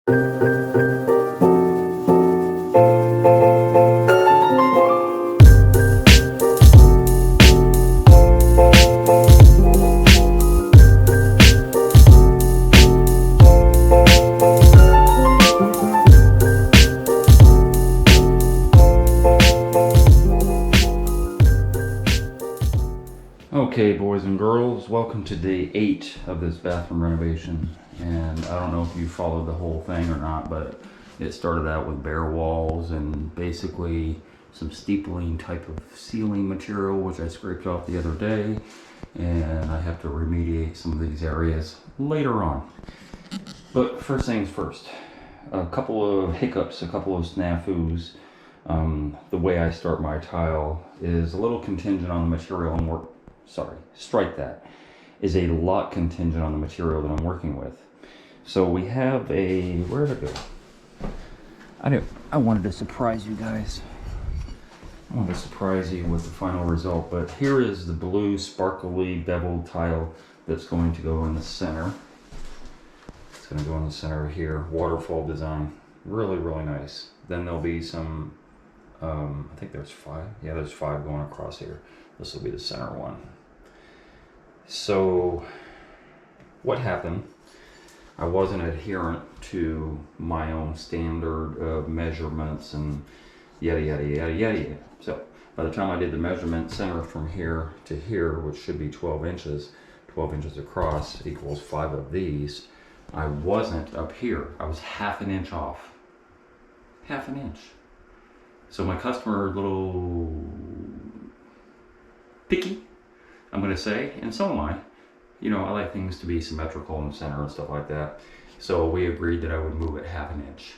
Okay, boys and girls, welcome to day 8 of this bathroom renovation. And I don't know if you followed the whole thing or not, but it started out with bare walls and basically some steepling type of ceiling material, which I scraped off the other day. And I have to remediate some of these areas later on. But first things first, a couple of hiccups, a couple of snafus. The way I start my tile is a little contingent on the material I'm working. Strike that. Is a lot contingent on the material that I'm working with. So we have a, where'd it go? I wanted to surprise you guys. I wanted to surprise you with the final result, but here is the blue sparkly beveled tile that's going to go in the center. It's going to go in the center here, waterfall design. Really, really nice. Then there'll be some, I think there's 5. Yeah, there's 5 going across here. This will be the center one. So what happened, I wasn't adherent to my own standard of measurements and yada yada yada yada. So by the time I did the measurement center from here to here, which should be 12 inches across equals 5 of these, I wasn't up here. I was half an inch off. Half an inch. So my customer, a little picky, I'm going to say, and so am I. You know, I like things to be symmetrical in the center and stuff like that. So we agreed that I would move it half an inch.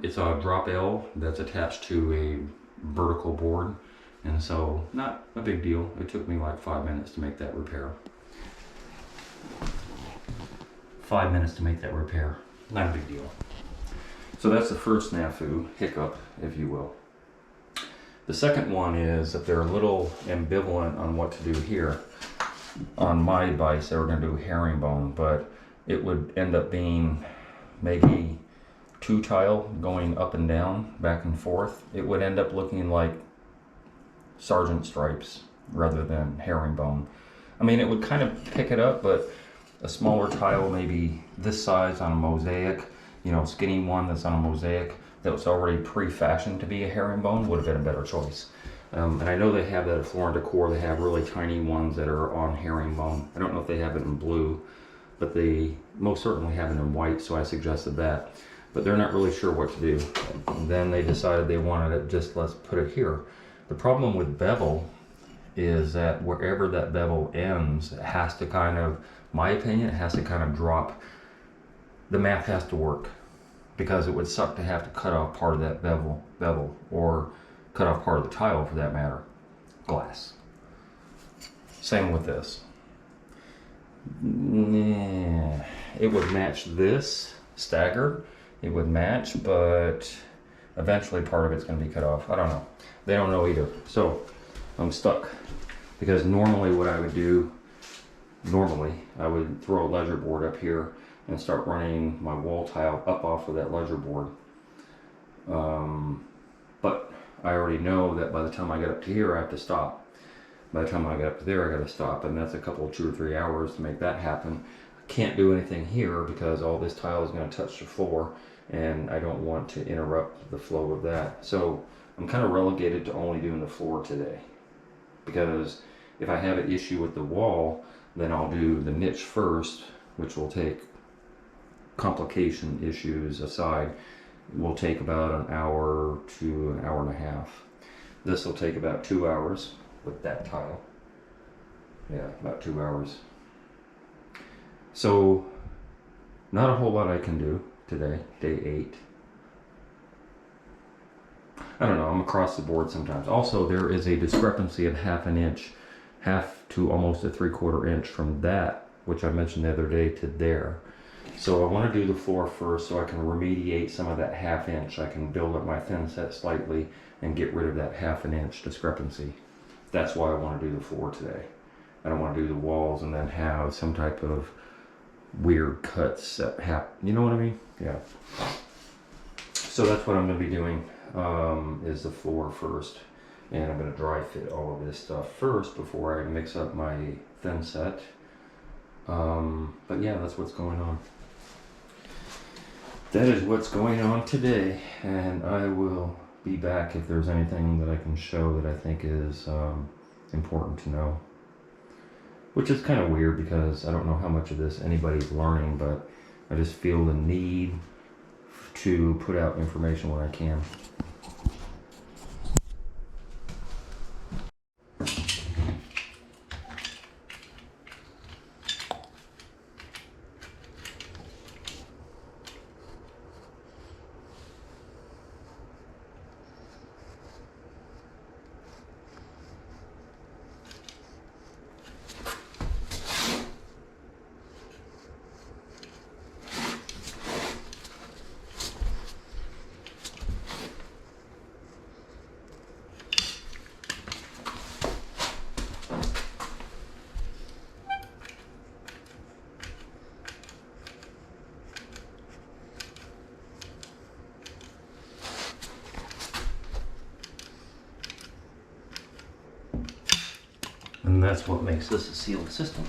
It's a drop L that's attached to a vertical board. And so not a big deal. It took me like 5 minutes to make that repair. 5 minutes to make that repair. Not a big deal. So that's the first snafu, hiccup, if you will. The second one is that they're a little ambivalent on what to do here. On my advice, they were going to do herringbone, but it would end up being maybe 2 tile going up and down, back and forth. It would end up looking like sergeant stripes rather than herringbone. I mean, it would kind of pick it up, but a smaller tile, maybe this size on a mosaic, you know, skinny one that's on a mosaic, that was already pre-fashioned to be a herringbone would have been a better choice. And I know they have that at Floor & Decor. They have really tiny ones that are on herringbone. I don't know if they have it in blue, but they most certainly have it in white, so I suggested that. But they're not really sure what to do. And then they decided they wanted it just, let's put it here. The problem with bevel is that wherever that bevel ends, it has to kind of, my opinion, it has to kind of drop. The math has to work, because it would suck to have to cut off part of that bevel, or cut off part of the tile for that matter. Glass. Same with this. It would match this stagger. It would match, but eventually part of it's going to be cut off. I don't know. They don't know either. So I'm stuck, because normally what I would do, I would throw a ledger board up here and start running my wall tile up off of that ledger board. But I already know that by the time I get up to here, I have to stop. By the time I get up to there, I got to stop, and that's a couple of 2 or 3 hours to make that happen. I can't do anything here because all this tile is going to touch the floor, and I don't want to interrupt the flow of that. So I'm kind of relegated to only doing the floor today, because if I have an issue with the wall, then I'll do the niche first, which will take, complication issues aside, will take about an hour to an hour and a half. This will take about 2 hours with that tile. Yeah, about 2 hours. So not a whole lot I can do today, day 8. I don't know, I'm across the board sometimes. Also, there is a discrepancy of half an inch, half to almost a 3/4 inch from that, which I mentioned the other day, to there. So I want to do the floor first so I can remediate some of that half inch. I can build up my thin set slightly and get rid of that half an inch discrepancy. That's why I want to do the floor today. I don't want to do the walls and then have some type of weird cuts that happen. You know what I mean? Yeah. So that's what I'm going to be doing, is the floor first. And I'm going to dry fit all of this stuff first before I mix up my thin set. But yeah, that's what's going on. That is what's going on today, and I will be back if there's anything that I can show that I think is important to know. Which is kind of weird because I don't know how much of this anybody's learning, but I just feel the need to put out information when I can. And that's what makes this a sealed system.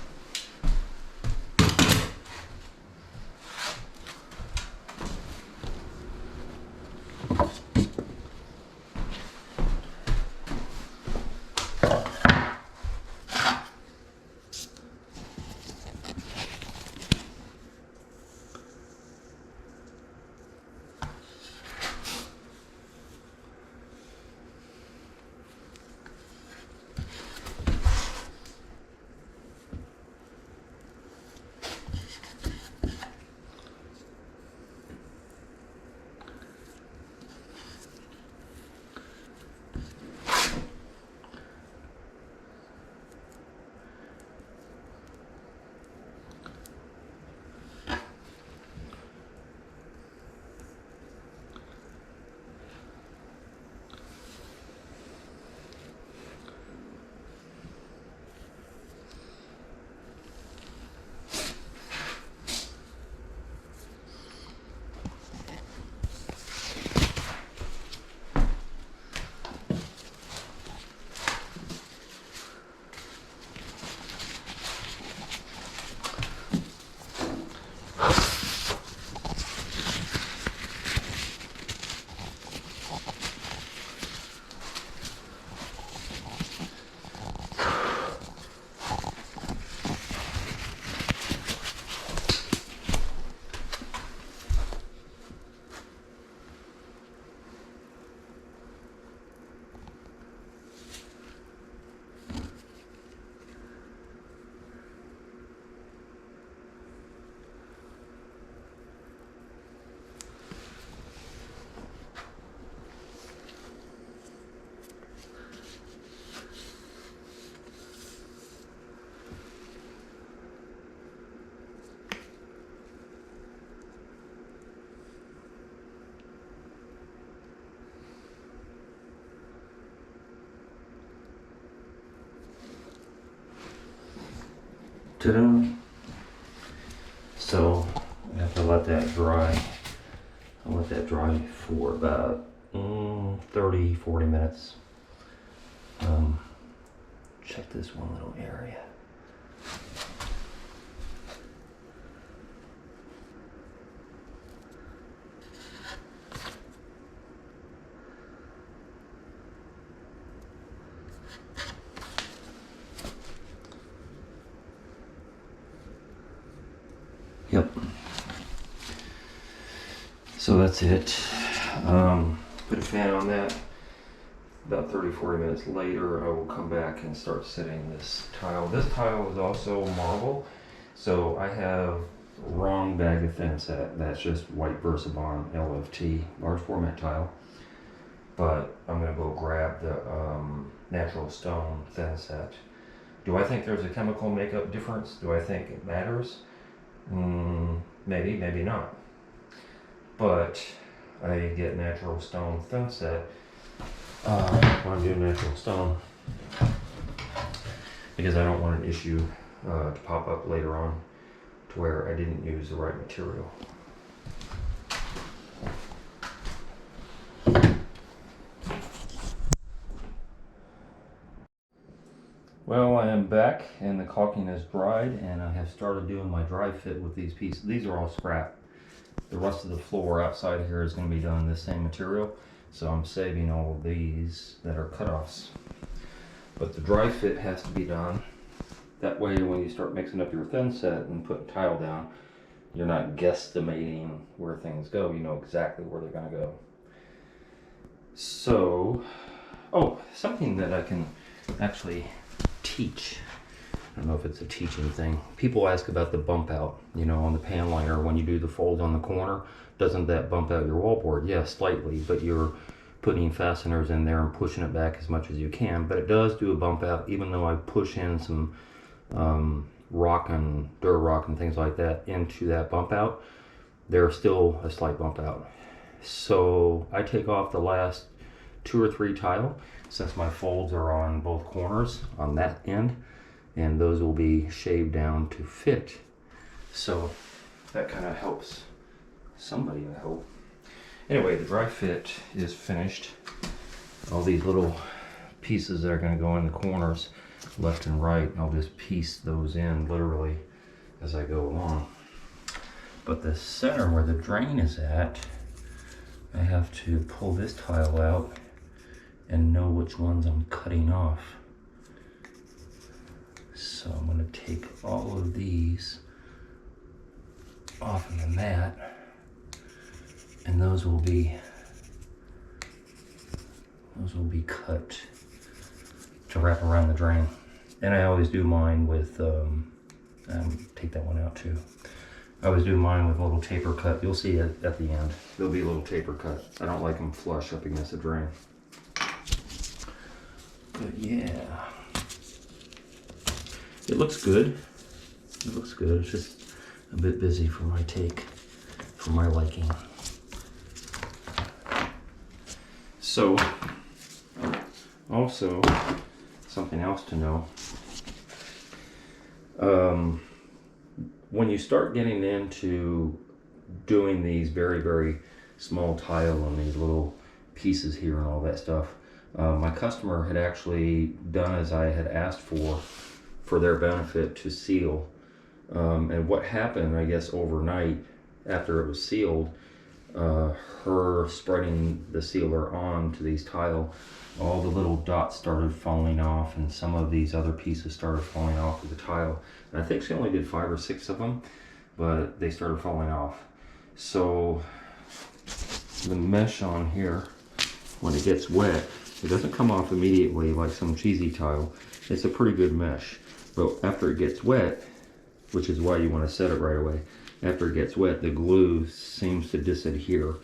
Ta-da! So I have to let that dry. I'll let that dry for about 30, 40 minutes. Check this one little area. Yep. So that's it. Put a fan on that. About 30, 40 minutes later, I will come back and start setting this tile. This tile is also marble. So I have wrong bag of thin set. That's just white Versabond LFT, large format tile. But I'm gonna go grab the natural stone thin set. Do I think there's a chemical makeup difference? Do I think it matters? Maybe, maybe not. But I get natural stone thin set when I'm doing natural stone because I don't want an issue to pop up later on to where I didn't use the right material. Well, I am back and the caulking has dried, and I have started doing my dry fit with these pieces. These are all scrap. The rest of the floor outside here is going to be done in the same material, so I'm saving all of these that are cutoffs. But the dry fit has to be done. That way when you start mixing up your thin set and putting tile down, you're not guesstimating where things go. You know exactly where they're going to go. So, oh, something that I can actually teach. I don't know if it's a teaching thing. People ask about the bump out, you know, on the pan liner when you do the fold on the corner. Doesn't that bump out your wallboard? Yeah, slightly, but you're putting fasteners in there and pushing it back as much as you can. But it does do a bump out, even though I push in some rock and dirt rock and things like that into that bump out. There's still a slight bump out. So I take off the last 2 or 3 tile, since my folds are on both corners on that end, and those will be shaved down to fit. So that kind of helps somebody, I hope. Anyway, the dry fit is finished. All these little pieces that are going to go in the corners left and right, I'll just piece those in literally as I go along. But the center where the drain is at, I have to pull this tile out and know which ones I'm cutting off. So I'm going to take all of these off of the mat, and those will be cut to wrap around the drain. And I always do mine with take that one out too. I always do mine with a little taper cut. You'll see it at the end. There'll be a little taper cut. I don't like them flush up against the drain. But yeah, it looks good. It looks good. It's just a bit busy for my liking. So, also, something else to know. When you start getting into doing these very, very small tile and these little pieces here and all that stuff, my customer had actually done as I had asked for their benefit to seal. And what happened, I guess, overnight after it was sealed, her spreading the sealer on to these tile, all the little dots started falling off, and some of these other pieces started falling off of the tile. And I think she only did 5 or 6 of them, but they started falling off. So the mesh on here, when it gets wet, it doesn't come off immediately like some cheesy tile. It's a pretty good mesh, but after it gets wet, which is why you want to set it right away, after it gets wet, the glue seems to disadhere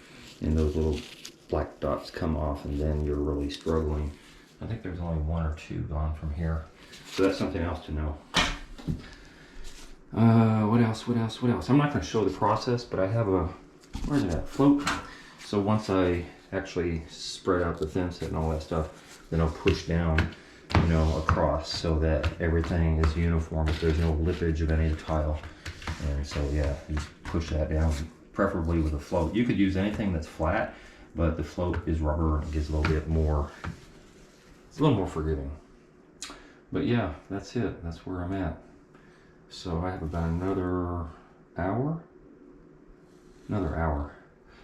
and those little black dots come off, and then you're really struggling. I think there's only 1 or 2 gone from here. So that's something else to know. What else? I'm not going to show the process, but I have a, where's it at? Float. So once I actually spread out the thin set and all that stuff, then I'll push down, you know, across so that everything is uniform, if there's no lippage of any of the tile. And so yeah, you just push that down, preferably with a float. You could use anything that's flat, but the float is rubber and gives a little bit more, it's a little more forgiving. But yeah, that's it. That's where I'm at. So I have about another hour.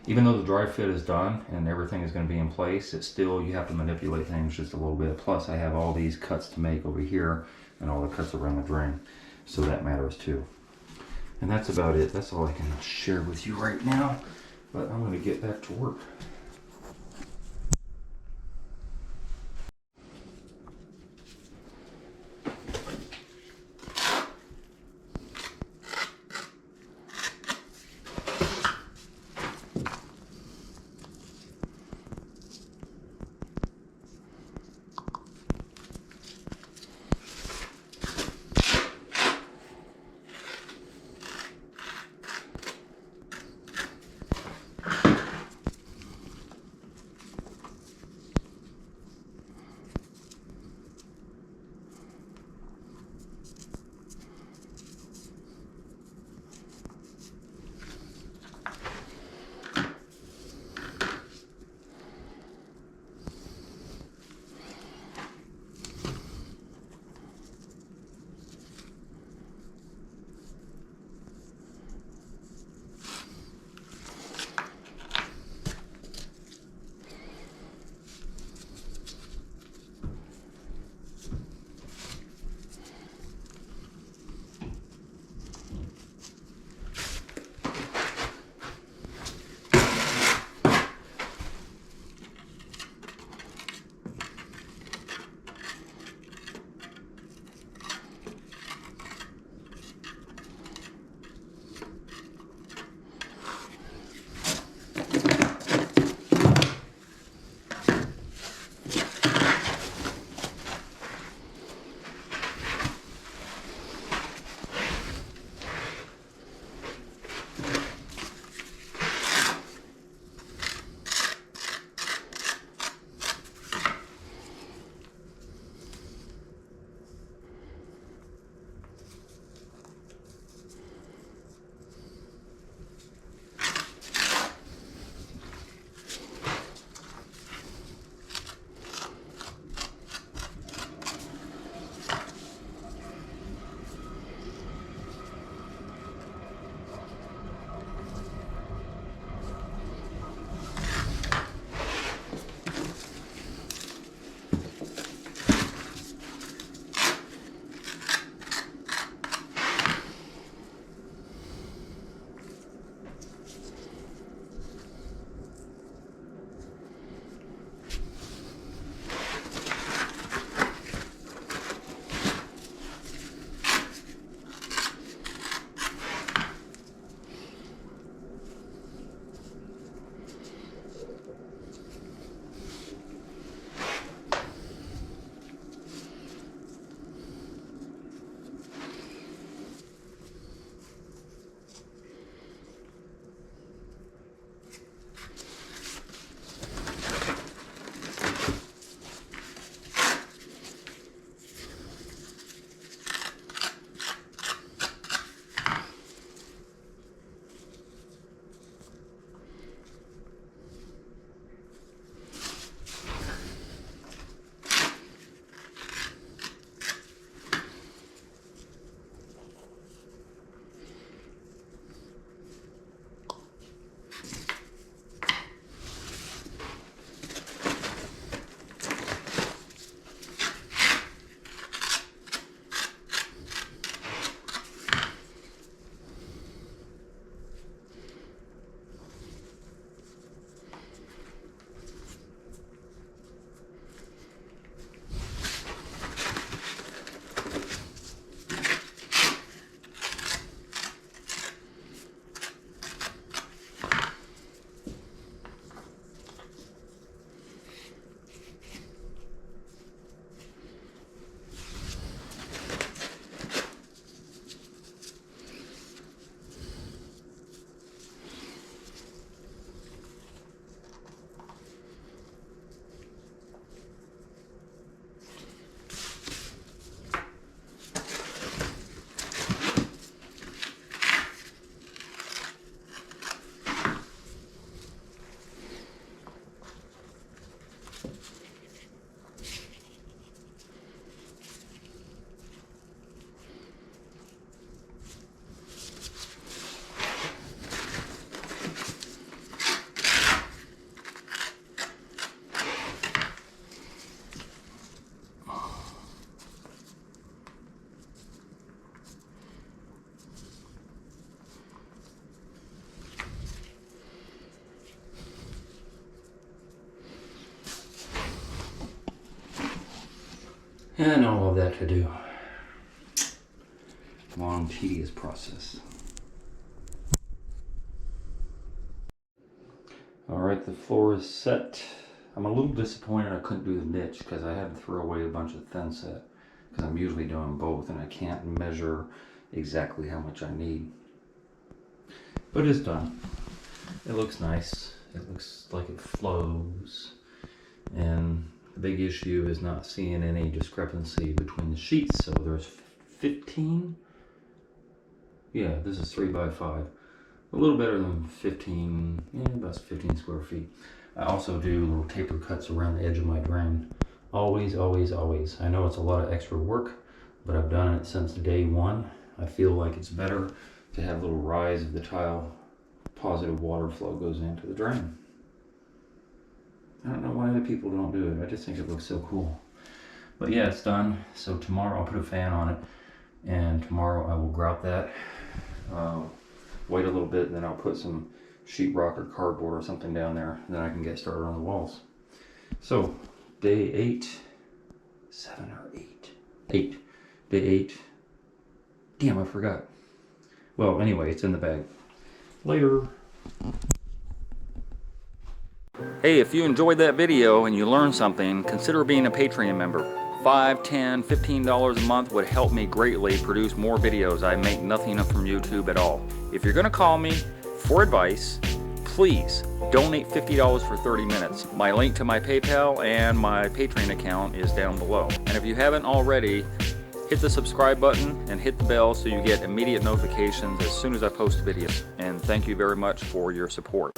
Even though the dry fit is done and everything is going to be in place, it's still, you have to manipulate things just a little bit. Plus I have all these cuts to make over here and all the cuts around the drain. So that matters too. And that's about it. That's all I can share with you right now. But I'm going to get back to work. And all of that to do. Long, tedious process. Alright, the floor is set. I'm a little disappointed I couldn't do the niche because I had to throw away a bunch of thin set because I'm usually doing both and I can't measure exactly how much I need. But it's done. It looks nice. It looks like it flows. And the big issue is not seeing any discrepancy between the sheets. So there's 15. Yeah, this is 3x5. A little better than 15, yeah, about 15 square feet. I also do little taper cuts around the edge of my drain. Always, always, always. I know it's a lot of extra work, but I've done it since day one. I feel like it's better to have a little rise of the tile. Positive water flow goes into the drain. I don't know why other people don't do it. I just think it looks so cool. But yeah, it's done. So tomorrow I'll put a fan on it, and tomorrow I will grout that. Wait a little bit, and then I'll put some sheetrock or cardboard or something down there, and then I can get started on the walls. So day 8, 7 or 8, day 8. Damn, I forgot. Well, anyway, it's in the bag. Later. Hey, if you enjoyed that video and you learned something, consider being a Patreon member. $5, $10, $15 a month would help me greatly produce more videos. I make nothing from YouTube at all. If you're gonna call me for advice, please donate $50 for 30 minutes. My link to my PayPal and my Patreon account is down below. And if you haven't already, hit the subscribe button and hit the bell so you get immediate notifications as soon as I post videos. And thank you very much for your support.